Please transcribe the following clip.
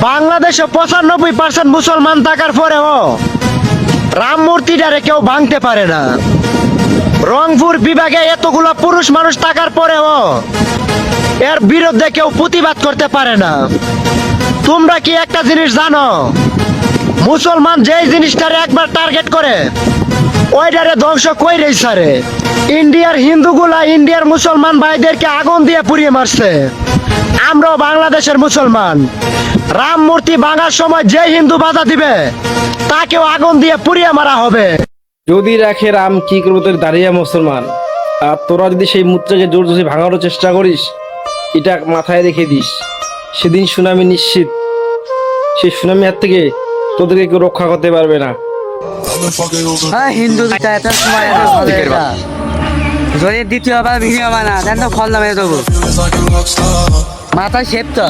বাংলাদেশে 95% মুসলমান থাকার পরেও রাম মূর্তিটারে কেউ ভাঙতে পারে না। রংপুর বিভাগে এতগুলো পুরুষ মানুষ থাকার পরেও এর বিরুদ্ধে কেউ প্রতিবাদ করতে পারে না। তোমরা কি একটা জিনিস জানো, মুসলমান যেই জিনিসটারে একবার টার্গেট করে ওইটারে ধ্বংস কইরেই ছাড়ে। ইন্ডিয়ার হিন্দুগুলা ইন্ডিয়ার মুসলমান ভাইদেরকে আগুন দিয়ে পুড়িয়ে মারছে। আমরাও বাংলাদেশের মুসলমান, রাম মূর্তি ভাঙার সময় যে হিন্দু বাধা দিবে তাকেও আগুন দিয়ে পুড়িয়ে মারা হবে। যদি রাখে রাম কি করবো তোর দাঁড়িয়ে মুসলমান। আর তোরা যদি সেই মুদ্রাকে জোর জোরে ভাঙারও চেষ্টা করিস, এটা মাথায় রেখে দিস, সেদিন সুনামি নিশ্চিত। সেই সুনামি হাত থেকে তোদেরকে কেউ রক্ষা করতে পারবে না। হ্যাঁ, হিন্দু যদি দ্বিতীয়বার ভিডিও বানা দেন তো ফল নামে দেবো মাথায় শেপ তো।